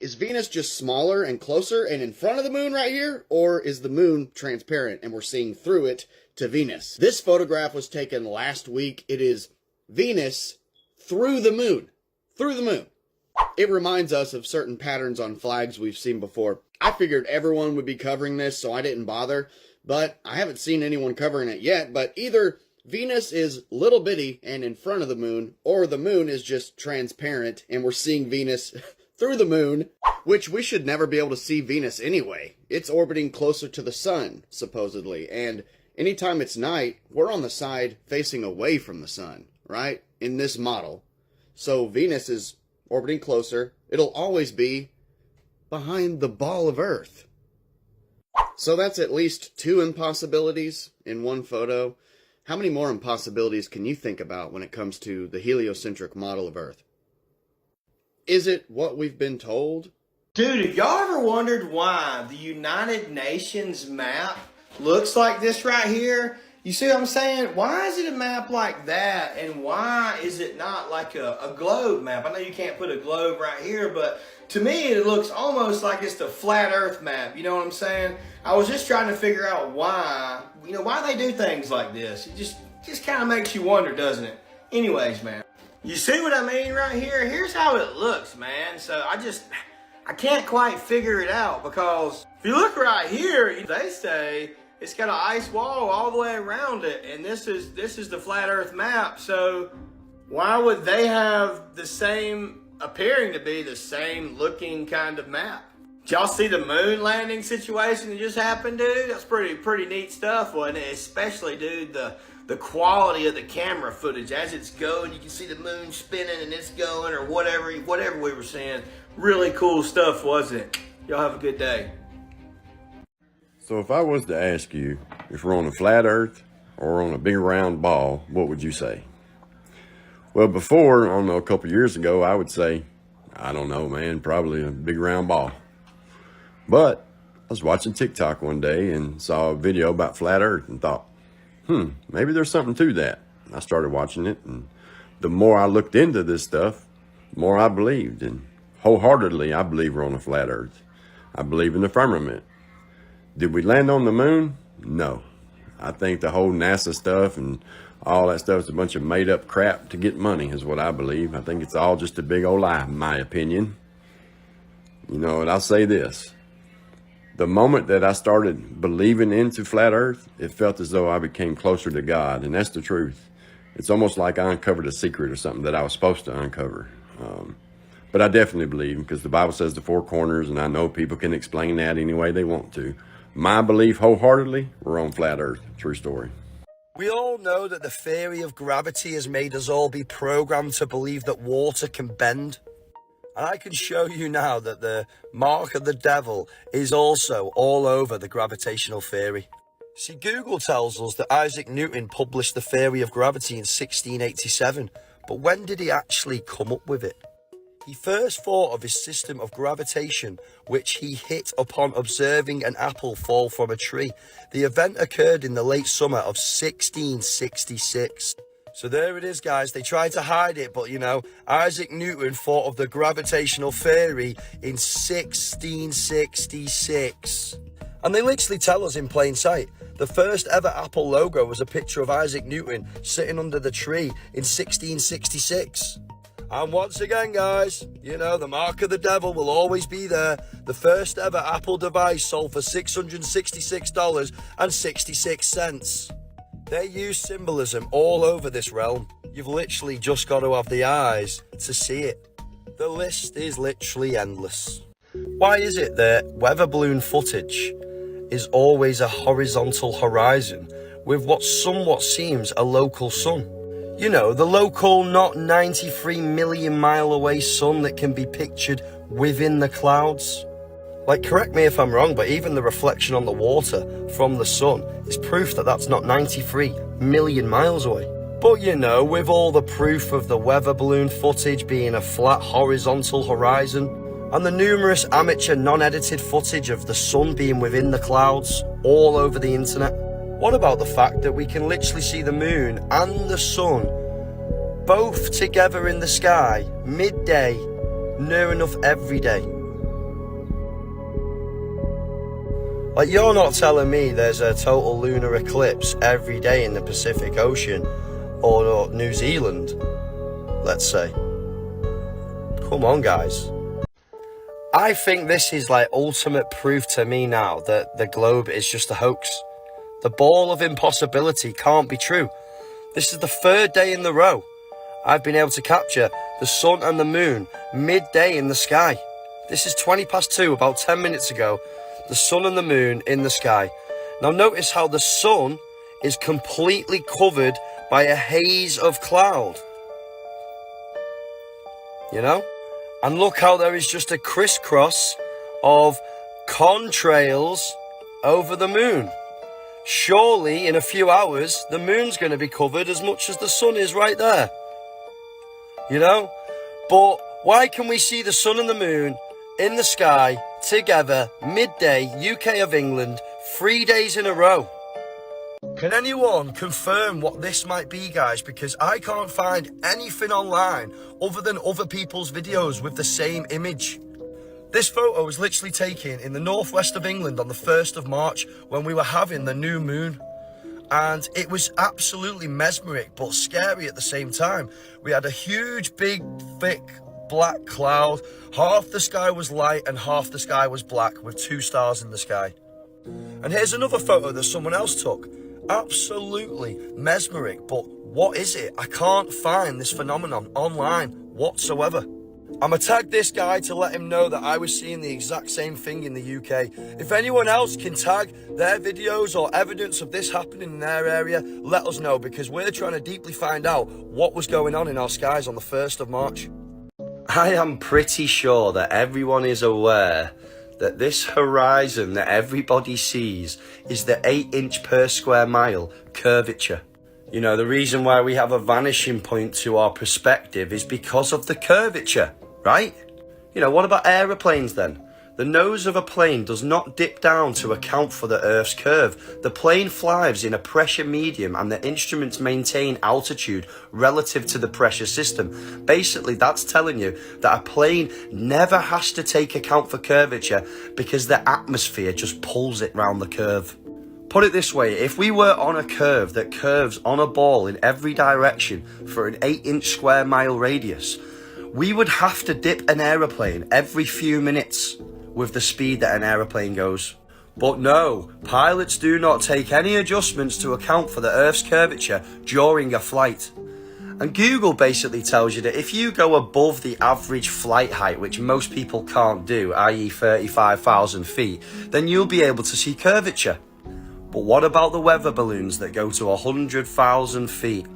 Is Venus just smaller and closer and in front of the moon right here? Or is the moon transparent and we're seeing through it to Venus? This photograph was taken last week. It is Venus through the moon. Through the moon. It reminds us of certain patterns on flags we've seen before. I figured everyone would be covering this, so I didn't bother. But I haven't seen anyone covering it yet. But either Venus is little bitty and in front of the moon, or the moon is just transparent and we're seeing Venus through the moon, which we should never be able to see Venus anyway. It's orbiting closer to the sun, supposedly, and anytime it's night, we're on the side facing away from the sun, right? In this model. So Venus is orbiting closer. It'll always be behind the ball of Earth. So that's at least 2 impossibilities in one photo. How many more impossibilities can you think about when it comes to the heliocentric model of Earth? Is it what we've been told? Dude, have y'all ever wondered why the United Nations map looks like this right here? You see what I'm saying? Why is it a map like that? And why is it not like a globe map? I know you can't put a globe right here, but to me it looks almost like it's the flat earth map. You know what I'm saying? I was just trying to figure out why, why they do things like this. It just kind of makes you wonder, doesn't it? Anyways, man. You see what I mean right here? Here's how it looks, man. So I can't quite figure it out, because if you look right here, they say it's got an ice wall all the way around it, and this is the flat earth map. So why would they have the same, appearing to be the same looking kind of map? Did y'all see the moon landing situation that just happened, dude? That's pretty neat stuff, wasn't it? Especially, dude, the quality of the camera footage as it's going. You can see the moon spinning and it's going, or whatever we were seeing. Really cool stuff, wasn't it? Y'all have a good day. So if I was to ask you if we're on a flat earth or on a big round ball, what would you say? Well, before, I don't know, a couple years ago, I would say, I don't know, man, probably a big round ball. But I was watching TikTok one day and saw a video about flat earth and thought, maybe there's something to that. I started watching it, and the more I looked into this stuff, the more I believed. And wholeheartedly, I believe we're on a flat earth. I believe in the firmament. Did we land on the moon? No. I think the whole NASA stuff and all that stuff is a bunch of made up crap to get money, is what I believe. I think it's all just a big old lie, in my opinion. And I'll say this. The moment that I started believing into flat earth, it felt as though I became closer to God, and that's the truth. It's almost like I uncovered a secret or something that I was supposed to uncover. But I definitely believe, because the Bible says the 4 corners, and I know people can explain that any way they want to. My belief wholeheartedly, we're on flat earth. True story. We all know that the theory of gravity has made us all be programmed to believe that water can bend. And I can show you now that the mark of the devil is also all over the gravitational theory. See, Google tells us that Isaac Newton published the theory of gravity in 1687, but when did he actually come up with it? He first thought of his system of gravitation, which he hit upon observing an apple fall from a tree. The event occurred in the late summer of 1666. So there it is, guys. They tried to hide it, but Isaac Newton thought of the gravitational theory in 1666. And they literally tell us in plain sight. The first ever Apple logo was a picture of Isaac Newton sitting under the tree in 1666. And once again, guys, the mark of the devil will always be there. The first ever Apple device sold for $666.66. They use symbolism all over this realm. You've literally just got to have the eyes to see it. The list is literally endless. Why is it that weather balloon footage is always a horizontal horizon with what somewhat seems a local sun? The local, not 93 million mile away sun that can be pictured within the clouds. Correct me if I'm wrong, but even the reflection on the water from the sun is proof that that's not 93 million miles away. But with all the proof of the weather balloon footage being a flat horizontal horizon, and the numerous amateur non-edited footage of the sun being within the clouds all over the internet, what about the fact that we can literally see the moon and the sun both together in the sky, midday, near enough every day? Like, you're not telling me there's a total lunar eclipse every day in the Pacific Ocean or New Zealand, let's say. Come on, guys. I think this is like ultimate proof to me now that the globe is just a hoax. The ball of impossibility can't be true. This is the third day in the row I've been able to capture the sun and the moon midday in the sky. This is 2:20, about 10 minutes ago. The sun and the moon in the sky. Now notice how the sun is completely covered by a haze of cloud. You know? And look how there is just a crisscross of contrails over the moon. Surely in a few hours the moon's going to be covered as much as the sun is right there. You know? But why can we see the sun and the moon in the sky together midday UK of England 3 days in a row? Can anyone confirm what this might be, guys? Because I can't find anything online other than other people's videos with the same image. This photo was literally taken in the northwest of England on the 1st of March when we were having the new moon. And it was absolutely mesmeric but scary at the same time. We had a huge, big, thick, black cloud. Half the sky was light and half the sky was black with 2 stars in the sky. And here's another photo that someone else took. Absolutely mesmeric, but what is it? I can't find this phenomenon online whatsoever. I'ma tag this guy to let him know that I was seeing the exact same thing in the UK. If anyone else can tag their videos or evidence of this happening in their area, let us know, because we're trying to deeply find out what was going on in our skies on the 1st of March. I am pretty sure that everyone is aware that this horizon that everybody sees is the 8" per square mile curvature. You know, the reason why we have a vanishing point to our perspective is because of the curvature, right? You know, what about aeroplanes then? The nose of a plane does not dip down to account for the Earth's curve. The plane flies in a pressure medium and the instruments maintain altitude relative to the pressure system. Basically, that's telling you that a plane never has to take account for curvature because the atmosphere just pulls it round the curve. Put it this way, if we were on a curve that curves on a ball in every direction for an 8" square mile radius, we would have to dip an aeroplane every few minutes with the speed that an aeroplane goes. But no, pilots do not take any adjustments to account for the Earth's curvature during a flight. And Google basically tells you that if you go above the average flight height, which most people can't do, i.e. 35,000 feet, then you'll be able to see curvature. But what about the weather balloons that go to 100,000 feet?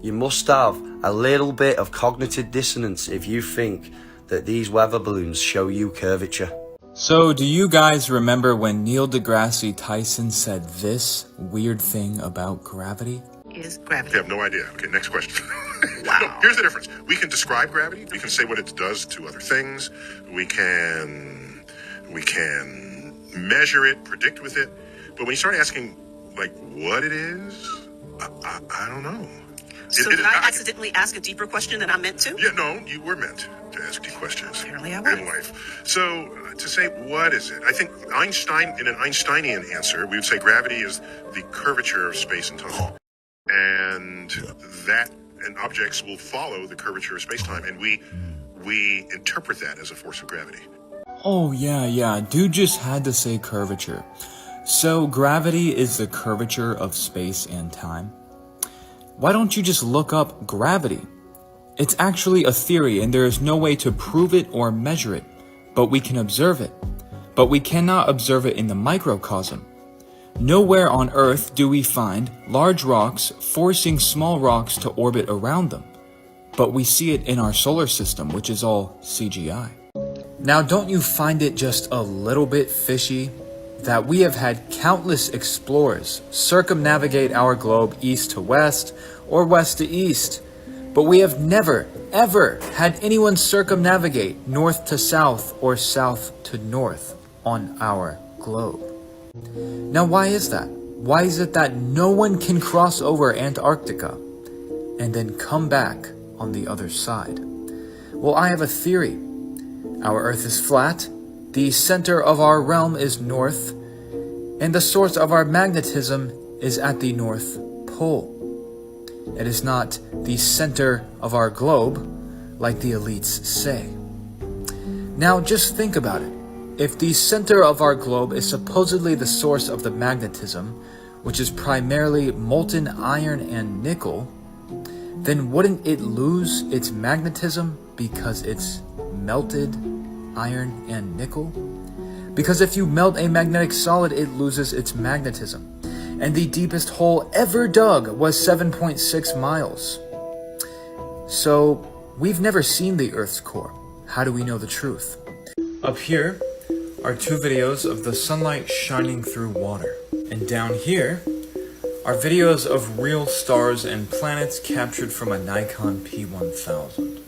You must have a little bit of cognitive dissonance if you think that these weather balloons show you curvature. So, do you guys remember when Neil deGrasse Tyson said this weird thing about gravity? Is gravity. I have no idea. Okay, next question. Wow. No, here's the difference. We can describe gravity. We can say what it does to other things. We can measure it, predict with it. But when you start asking, like, what it is, I don't know. So did I accidentally ask a deeper question than I meant to? Yeah, no, you were meant to ask deep questions. Apparently I was. In life. So, to say, what is it? I think Einstein, in an Einsteinian answer, we would say gravity is the curvature of space and time. And objects will follow the curvature of space-time, and we interpret that as a force of gravity. Oh yeah, dude just had to say curvature. So gravity is the curvature of space and time? Why don't you just look up gravity? It's actually a theory and there is no way to prove it or measure it, but we can observe it. But we cannot observe it in the microcosm. Nowhere on Earth do we find large rocks forcing small rocks to orbit around them. But we see it in our solar system, which is all CGI. Now, don't you find it just a little bit fishy that we have had countless explorers circumnavigate our globe east to west or west to east, but we have never, ever had anyone circumnavigate north to south or south to north on our globe? Now, why is that? Why is it that no one can cross over Antarctica and then come back on the other side? Well, I have a theory. Our Earth is flat. The center of our realm is north. And the source of our magnetism is at the North Pole. It is not the center of our globe, like the elites say. Now just think about it. If the center of our globe is supposedly the source of the magnetism, which is primarily molten iron and nickel, then wouldn't it lose its magnetism because it's melted iron and nickel? Because if you melt a magnetic solid, it loses its magnetism. And the deepest hole ever dug was 7.6 miles. So, we've never seen the Earth's core. How do we know the truth? Up here are 2 videos of the sunlight shining through water. And down here are videos of real stars and planets captured from a Nikon P1000.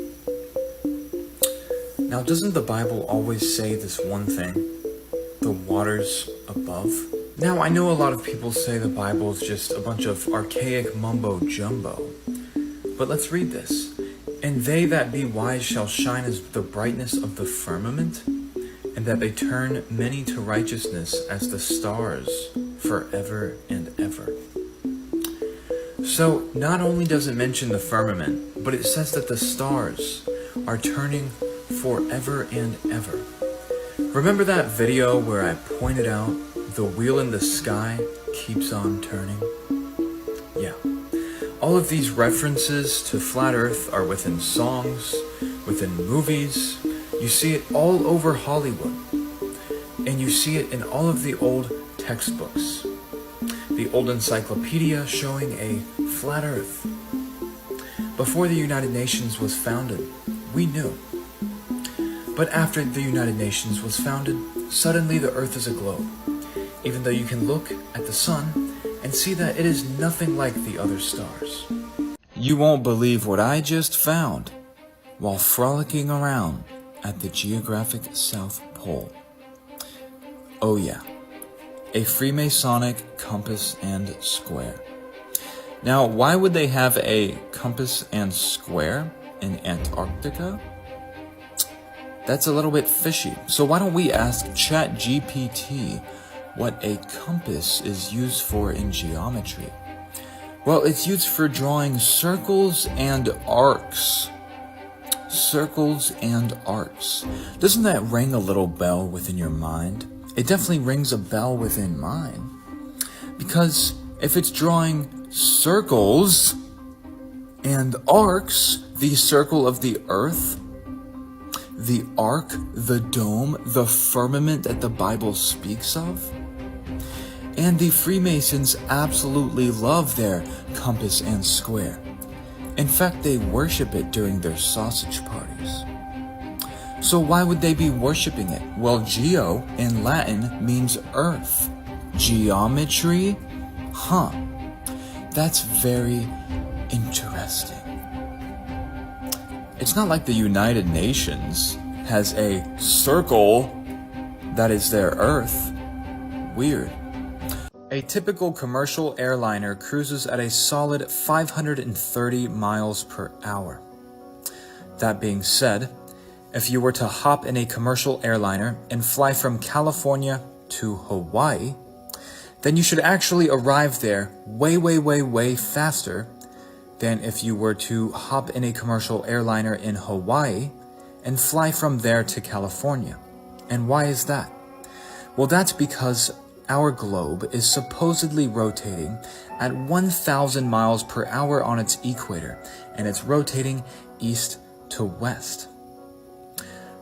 Now, doesn't the Bible always say this one thing? The waters above? Now, I know a lot of people say the Bible is just a bunch of archaic mumbo-jumbo, but let's read this. And they that be wise shall shine as the brightness of the firmament, and that they turn many to righteousness as the stars forever and ever. So, not only does it mention the firmament, but it says that the stars are turning forever and ever. Remember that video where I pointed out the wheel in the sky keeps on turning? Yeah. All of these references to flat earth are within songs, within movies. You see it all over Hollywood. And you see it in all of the old textbooks. The old encyclopedia showing a flat earth. Before the United Nations was founded, we knew. But after the United Nations was founded, suddenly the earth is a globe. Even though you can look at the sun and see that it is nothing like the other stars. You won't believe what I just found while frolicking around at the geographic South Pole. Oh yeah, a Freemasonic compass and square. Now, why would they have a compass and square in Antarctica? That's a little bit fishy. So why don't we ask ChatGPT what a compass is used for in geometry? Well, it's used for drawing circles and arcs. Circles and arcs. Doesn't that ring a little bell within your mind? It definitely rings a bell within mine. Because if it's drawing circles and arcs, the circle of the earth, the arc, the dome, the firmament that the Bible speaks of. And the Freemasons absolutely love their compass and square. In fact, they worship it during their sausage parties. So why would they be worshiping it? Well, geo in Latin means earth. Geometry? Huh. That's very interesting. It's not like the United Nations has a circle that is their Earth. Weird. A typical commercial airliner cruises at a solid 530 miles per hour. That being said, if you were to hop in a commercial airliner and fly from California to Hawaii, then you should actually arrive there way faster than if you were to hop in a commercial airliner in Hawaii and fly from there to California. And why is that? Well, that's because our globe is supposedly rotating at 1,000 miles per hour on its equator, and it's rotating east to west.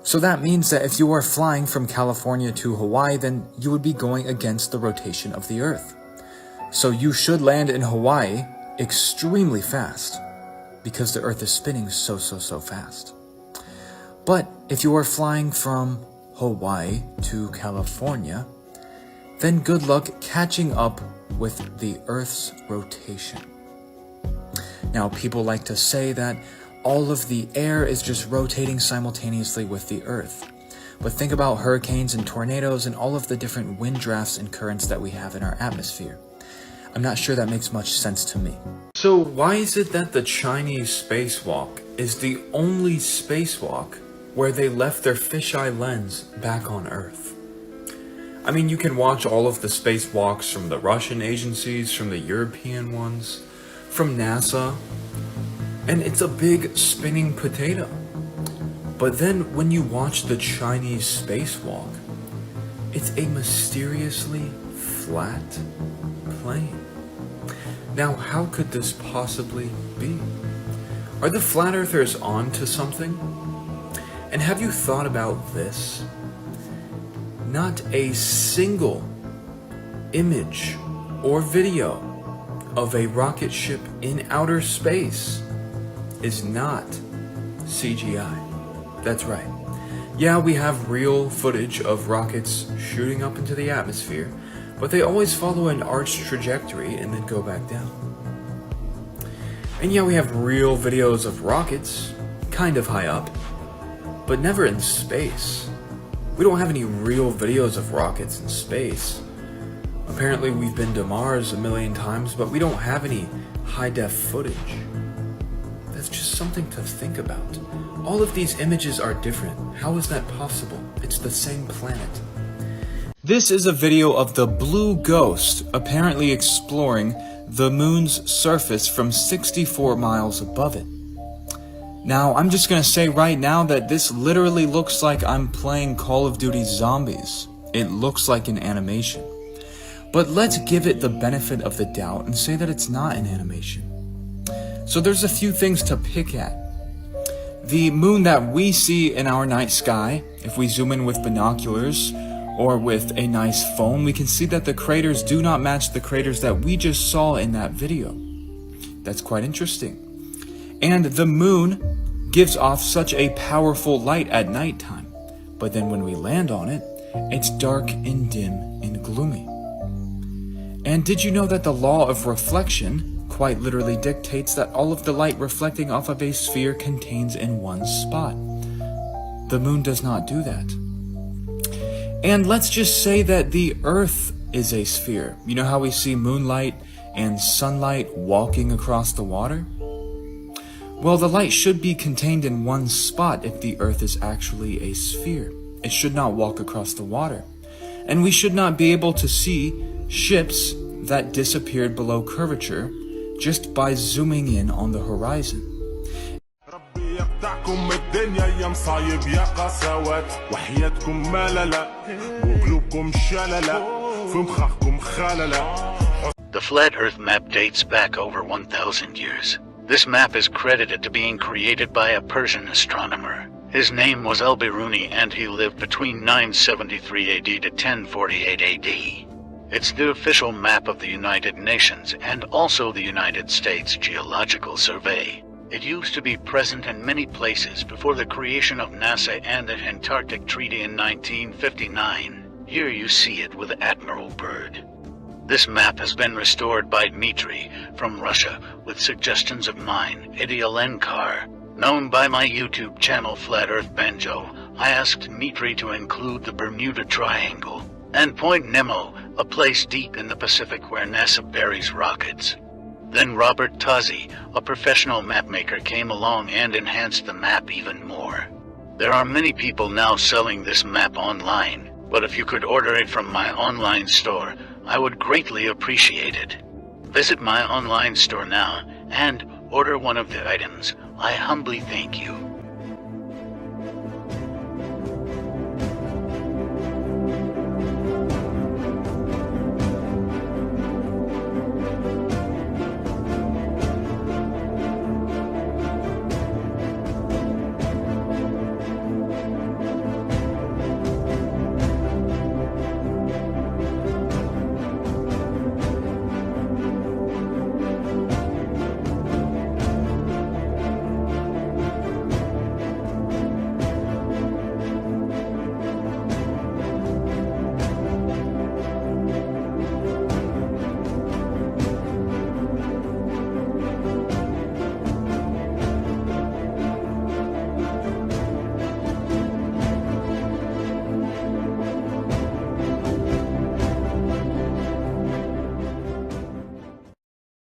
So that means that if you are flying from California to Hawaii, then you would be going against the rotation of the Earth. So you should land in Hawaii extremely fast, because the Earth is spinning so fast. But if you are flying from Hawaii to California, then good luck catching up with the Earth's rotation. Now, people like to say that all of the air is just rotating simultaneously with the Earth. But think about hurricanes and tornadoes and all of the different wind drafts and currents that we have in our atmosphere. I'm not sure that makes much sense to me. So why is it that the Chinese spacewalk is the only spacewalk where they left their fisheye lens back on Earth? I mean, you can watch all of the spacewalks from the Russian agencies, from the European ones, from NASA, and it's a big spinning potato. But then when you watch the Chinese spacewalk, it's a mysteriously flat plane. Now, how could this possibly be? Are the flat earthers on to something? And have you thought about this? Not a single image or video of a rocket ship in outer space is not CGI. That's right. Yeah, we have real footage of rockets shooting up into the atmosphere, but they always follow an arched trajectory and then go back down. And yeah, we have real videos of rockets, kind of high up, but never in space. We don't have any real videos of rockets in space. Apparently we've been to Mars a million times, but we don't have any high-def footage. That's just something to think about. All of these images are different. How is that possible? It's the same planet. This is a video of the Blue Ghost apparently exploring the moon's surface from 64 miles above it. Now, I'm just gonna say right now that this literally looks like I'm playing Call of Duty Zombies. It looks like an animation. But let's give it the benefit of the doubt and say that it's not an animation. So there's a few things to pick at. The moon that we see in our night sky, if we zoom in with binoculars or with a nice phone, we can see that the craters do not match the craters that we just saw in that video. That's quite interesting. And the moon gives off such a powerful light at nighttime, but then when we land on it, it's dark and dim and gloomy. And did you know that the law of reflection quite literally dictates that all of the light reflecting off of a sphere contains in one spot? The moon does not do that. And let's just say that the Earth is a sphere. You know how we see moonlight and sunlight walking across the water? Well, the light should be contained in one spot if the Earth is actually a sphere. It should not walk across the water. And we should not be able to see ships that disappeared below curvature just by zooming in on the horizon. The flat Earth map dates back over 1,000 years. This map is credited to being created by a Persian astronomer. His name was Al-Biruni and he lived between 973 AD to 1048 AD. It's the official map of the United Nations and also the United States Geological Survey. It used to be present in many places before the creation of NASA and the Antarctic Treaty in 1959. Here you see it with Admiral Byrd. This map has been restored by Dmitry from Russia with suggestions of mine, Eddie Alenkar. Known by my YouTube channel Flat Earth Banjo, I asked Dmitry to include the Bermuda Triangle and Point Nemo, a place deep in the Pacific where NASA buries rockets. Then Robert Tozzi, a professional mapmaker, came along and enhanced the map even more. There are many people now selling this map online, but if you could order it from my online store, I would greatly appreciate it. Visit my online store now and order one of the items. I humbly thank you.